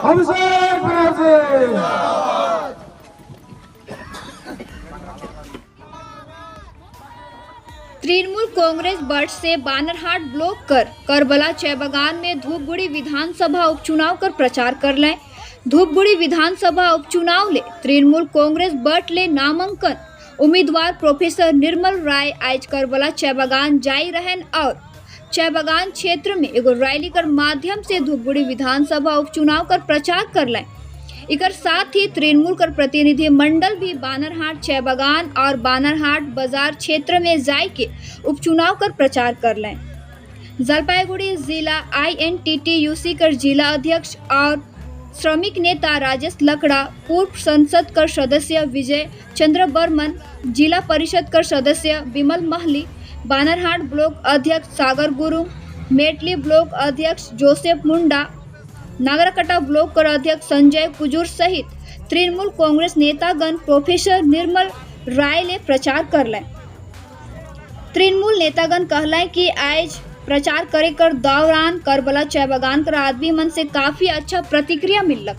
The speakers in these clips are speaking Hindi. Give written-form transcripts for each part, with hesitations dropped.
अभिषेक बनर्जी। तृणमूल कांग्रेस बट से बानरहाट ब्लॉक कर करबला चायबागान में धूपगुड़ी विधानसभा उपचुनाव कर प्रचार कर लें। धूपगुड़ी विधानसभा उपचुनाव ले तृणमूल कांग्रेस बट ले नामांकन उम्मीदवार प्रोफेसर निर्मल राय आज करबला चायबागान जाई रहन और चायबागान क्षेत्र में एगो रैली कर माध्यम से धूपगुड़ी विधानसभा उपचुनाव कर प्रचार कर लें। इकर साथ ही तृणमूल कर प्रतिनिधि मंडल भी बानरहाट चायबागान और बानरहाट बाजार क्षेत्र में जाय के उपचुनाव कर प्रचार कर लें। जलपाईगुड़ी जिला INTTUC कर जिला अध्यक्ष और श्रमिक नेता राजेश लकड़ा, पूर्व संसद कर सदस्य विजय चंद्र बर्मन, जिला परिषद कर सदस्य विमल महली, बानरहाट ब्लॉक अध्यक्ष सागर गुरु, मेटली ब्लॉक अध्यक्ष जोसेफ मुंडा, नागरकटा ब्लॉक कर अध्यक्ष संजय कुजूर सहित तृणमूल कांग्रेस नेतागण प्रोफेसर निर्मल राय ले प्रचार कर लें। तृणमूल नेतागण कहलें कि आज प्रचार करे कर दौरान करबला चायबागान कर आदमी मन से काफी अच्छा प्रतिक्रिया मिलक।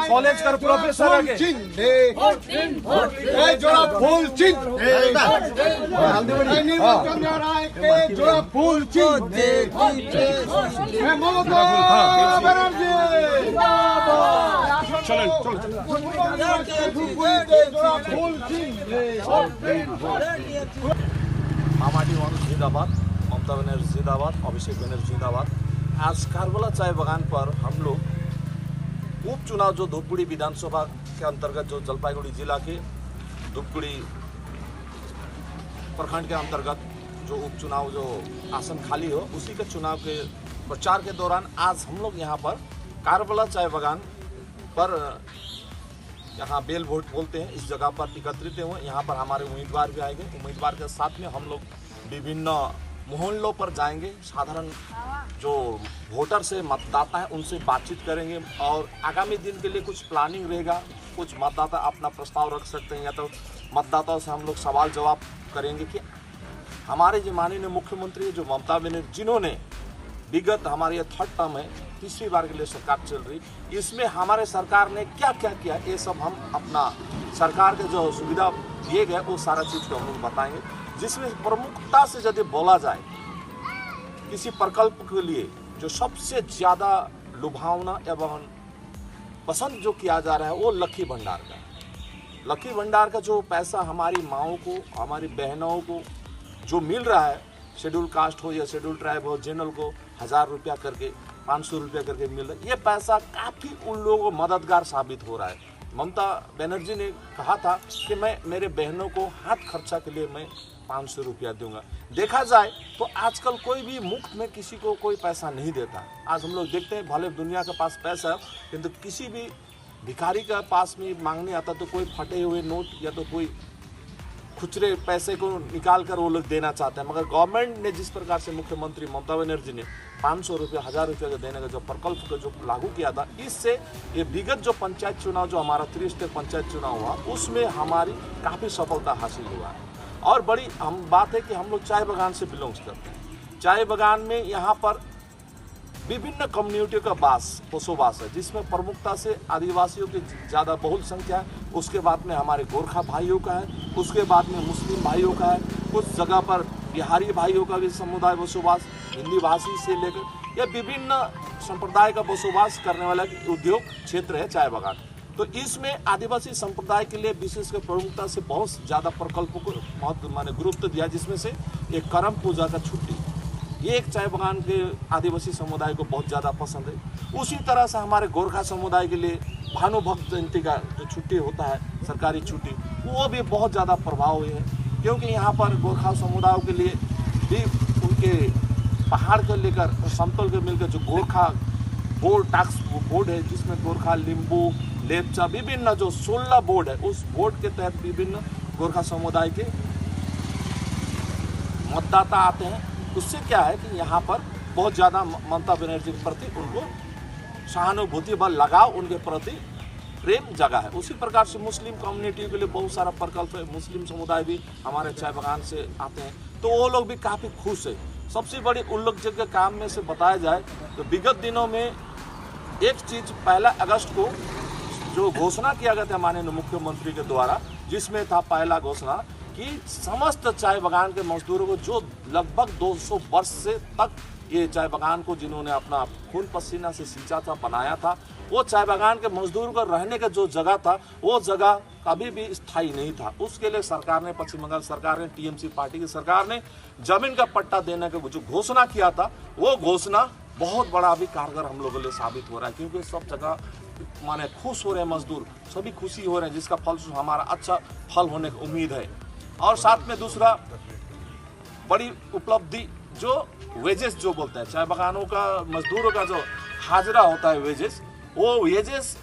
कॉलेज कर प्रोफेसर आगे जोड़ा फूल जोड़ा फूल मामाटी जिंदाबाद, ममता बनर्जी जिंदाबाद, अभिषेक बनर्जी जिंदाबाद। आज करबला चायबागान पर हम लोग उपचुनाव जो धूपगुड़ी विधानसभा के अंतर्गत जो जलपाईगुड़ी जिला के धूपगुड़ी प्रखंड के अंतर्गत जो उपचुनाव जो आसन खाली हो उसी के चुनाव के प्रचार के दौरान आज हम लोग यहाँ पर करबला चायबागान पर यहाँ बेल वोट बोलते हैं, इस जगह पर एकत्रित हुए। यहाँ पर हमारे उम्मीदवार भी आएंगे। उम्मीदवार के साथ में हम लोग विभिन्न मोहल्लों पर जाएंगे, साधारण जो वोटर से मतदाता है उनसे बातचीत करेंगे और आगामी दिन के लिए कुछ प्लानिंग रहेगा। कुछ मतदाता अपना प्रस्ताव रख सकते हैं या तो मतदाताओं से हम लोग सवाल जवाब करेंगे कि हमारे जो माननीय मुख्यमंत्री जो ममता बनर्जी जिन्होंने विगत हमारे ये थर्ड टर्म है, तीसरी बार के लिए सरकार चल रही, इसमें हमारे सरकार ने क्या क्या किया ये सब हम अपना सरकार के जो सुविधा दिए गए वो सारा चीज़ को हम लोग बताएंगे। जिसमें प्रमुखता से यदि बोला जाए किसी प्रकल्प के लिए जो सबसे ज़्यादा लुभावना एवं पसंद जो किया जा रहा है वो लक्की भंडार का। लक्की भंडार का जो पैसा हमारी माओं को, हमारी बहनों को जो मिल रहा है, शेड्यूल कास्ट हो या शेड्यूल ट्राइब हो, जनरल को 1000 रुपया करके 500 रुपया करके मिल रहा है, ये पैसा काफ़ी उन लोगों को मददगार साबित हो रहा है। ममता बनर्जी ने कहा था कि मैं मेरे बहनों को हाथ खर्चा के लिए मैं 500 रुपया दूंगा। देखा जाए तो आजकल कोई भी मुफ्त में किसी को कोई पैसा नहीं देता। आज हम लोग देखते हैं भले दुनिया के पास पैसा है किंतु किसी भी भिखारी के पास में मांगने आता तो कोई फटे हुए नोट या तो कोई खुचरे पैसे को निकाल कर वो लोग देना चाहते हैं। मगर गवर्नमेंट ने जिस प्रकार से मुख्यमंत्री ममता बनर्जी ने 500 रुपया 1000 रुपया का देने का जो प्रकल्प को जो लागू किया था, इससे ये विगत जो पंचायत चुनाव जो हमारा त्रिस्तरीय पंचायत चुनाव हुआ उसमें हमारी काफ़ी सफलता हासिल हुआ है। और बड़ी हम बात है कि हम लोग चाय बागान से बिलोंग्स करते हैं। चाय बागान में यहाँ पर विभिन्न कम्युनिटियों का बसोबास है, जिसमें प्रमुखता से आदिवासियों की ज़्यादा बहुल संख्या है। उसके बाद में हमारे गोरखा भाइयों का है, उसके बाद में मुस्लिम भाइयों का है, कुछ जगह पर बिहारी भाइयों का भी समुदाय बसोबास, हिंदी भाषी से लेकर यह विभिन्न संप्रदाय का बसोबास करने वाला उद्योग क्षेत्र है चाय बागान। तो इसमें आदिवासी संप्रदाय के लिए विशेषकर प्रमुखता से बहुत ज़्यादा प्रकल्पों को बहुत गुरुत्व दिया, जिसमें से एक करम पूजा का छुट्टी, ये एक चाय बागान के आदिवासी समुदाय को बहुत ज़्यादा पसंद है। उसी तरह से हमारे गोरखा समुदाय के लिए भानुभक्त जयंती का जो छुट्टी होता है, सरकारी छुट्टी, वो भी बहुत ज़्यादा प्रभाव है, क्योंकि यहाँ पर गोरखा समुदायों के लिए भी उनके पहाड़ को लेकर समतल के मिलकर जो गोरखा बोर्ड टास्क बोर्ड है, जिसमें गोरखा, लिम्बू, लेपचा विभिन्न जो 16 बोर्ड है, उस बोर्ड के तहत विभिन्न गोरखा समुदाय के मतदाता आते हैं। उससे क्या है कि यहाँ पर बहुत ज़्यादा ममता बनर्जी के प्रति उनको सहानुभूति व लगाव, उनके प्रति प्रेम जगह है। उसी प्रकार से मुस्लिम कम्युनिटी के लिए बहुत सारा प्रकल्प है। मुस्लिम समुदाय भी हमारे चाय बागान से आते हैं। तो वो लोग भी काफ़ी खुश है। सबसे बड़ी उल्लेखযোग्य काम में से बताया जाए तो विगत दिनों में एक चीज़ 1 अगस्त को जो घोषणा किया गया था माननीय मुख्यमंत्री के द्वारा, जिसमें था पहला घोषणा कि समस्त चाय बागान के मजदूरों को जो लगभग 200 वर्ष से तक ये चाय बागान को जिन्होंने अपना खून पसीना से सींचा था, बनाया था, वो चाय बागान के मजदूरों को रहने का जो जगह था वो जगह कभी भी स्थायी नहीं था। उसके लिए सरकार ने, पश्चिम बंगाल सरकार ने, टीएमसी पार्टी की सरकार ने जमीन का पट्टा देने का जो घोषणा किया था, वो घोषणा बहुत बड़ा अभी कारगर हम लोगों के लिए साबित हो रहा है, क्योंकि सब जगह माने खुश हो रहे हैं, मजदूर सभी खुशी हो रहे हैं, जिसका फल हमारा अच्छा फल होने की उम्मीद है। और साथ में दूसरा बड़ी उपलब्धि जो वेजेस जो बोलते हैं, चाय बागानों का मजदूरों का जो हाजिरा होता है वेजेस, वो वेजेस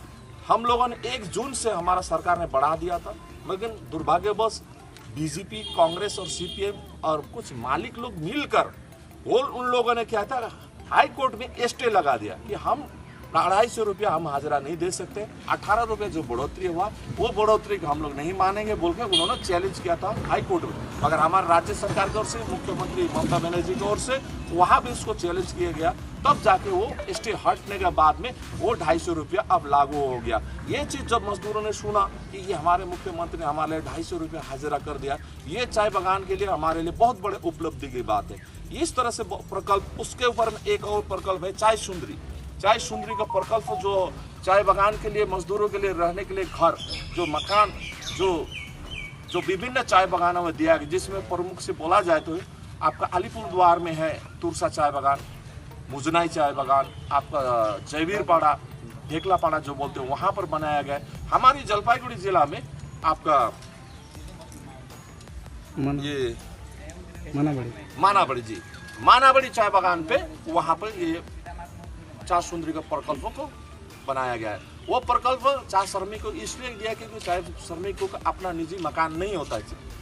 हम लोगों ने 1 जून से हमारा सरकार ने बढ़ा दिया था, लेकिन दुर्भाग्यवश बीजेपी, कांग्रेस और सीपीएम और कुछ मालिक लोग मिलकर वो उन लोगों ने क्या था, हाई कोर्ट में स्टे लगा दिया कि हम 250 रुपया हम हाजिरा नहीं दे सकते। 18 रुपये जो बढ़ोतरी हुआ वो बढ़ोतरी को हम लोग नहीं मानेंगे बोल के उन्होंने चैलेंज किया था हाई कोर्ट में, मगर हमारे राज्य सरकार की ओर से, मुख्यमंत्री ममता बनर्जी की ओर से वहाँ भी इसको चैलेंज किया गया, तब जाके वो स्टे हटने के बाद में वो 250 रुपया अब लागू हो गया। ये चीज़ जब मजदूरों ने सुना कि ये हमारे मुख्यमंत्री ने हमारे लिए 250 रुपया हाजिरा कर दिया, ये चाय बागान के लिए हमारे लिए बहुत बड़े उपलब्धि की बात है। इस तरह से प्रकल्प, उसके ऊपर में एक और प्रकल्प है चाय सुंदरी। चाय सुंदरी का प्रकल्प जो चाय बागान के लिए, मजदूरों के लिए रहने के लिए घर, जो मकान जो विभिन्न चाय बागानों में दिया गया, जिसमें प्रमुख से बोला जाए तो आपका अलीपुरद्वार में है तुरसा चाय बागान, मुजनाई चाय बागान, आपका जयवीरपाड़ा, ढेकलापाड़ा जो बोलते हैं वहाँ पर बनाया गया। हमारी जलपाईगुड़ी जिला में आपका ये मानाबड़ी चाय बागान पे वहाँ पर ये चाय सुंदरी का प्रकल्पों को बनाया गया है। वो प्रकल्प चाय श्रमिकों को इसलिए दिया क्योंकि चाय श्रमिकों का अपना निजी मकान नहीं होता है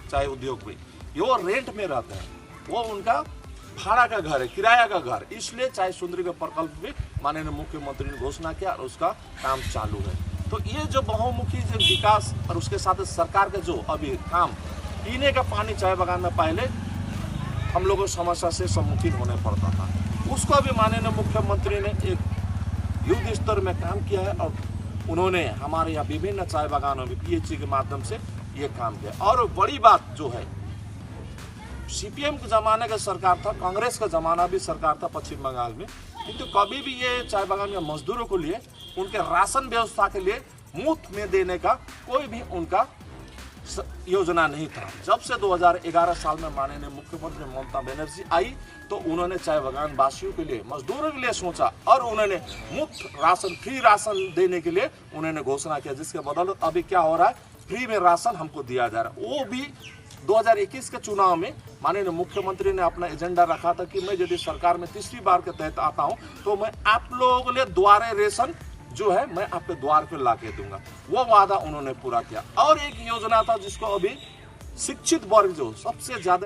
चाय उद्योग में, वो रेंट में रहते हैं, वो उनका भाड़ा का घर है, किराया का घर, इसलिए चाय सुंदरी का प्रकल्प भी माननीय मुख्यमंत्री ने घोषणा किया और उसका काम चालू है। तो ये जो बहुमुखी जो विकास और उसके साथ सरकार का जो अभी काम, पीने का पानी चाय बागान में पहले हम लोगों को समस्या से सम्मुखीन होने पड़ता था, उसको भी माननीय मुख्यमंत्री ने एक युद्ध स्तर में काम किया है और उन्होंने हमारे यहाँ विभिन्न चाय बागानों में पीएचई के माध्यम से ये काम किया। और बड़ी बात जो है, सीपीएम के ज़माने का सरकार था, कांग्रेस का ज़माना भी सरकार था पश्चिम बंगाल में, किंतु कभी भी ये चाय बागान के मजदूरों को लिए उनके राशन व्यवस्था के लिए मुफ्त में देने का कोई भी उनका योजना नहीं था। जब से 2011 साल में माननीय मुख्यमंत्री ममता बनर्जी आई तो उन्होंने चाय बागान वासियों के लिए, मजदूरों के लिए सोचा और उन्होंने मुफ्त राशन, फ्री राशन देने के लिए उन्होंने घोषणा किया, जिसके बदौलत अभी क्या हो रहा है, फ्री में राशन हमको दिया जा रहा है। वो भी 2021 के चुनाव में माननीय मुख्यमंत्री ने अपना एजेंडा रखा था कि मैं यदि सरकार में तीसरी बार के तहत आता हूं तो मैं आप लोगों के लिए द्वारे रेशन जो है मैं आपके द्वार पे ला के दूंगा। वो वादा उन्होंने पूरा किया। और एक योजना था जिसको अभी शिक्षित वर्ग जो सबसे ज्यादा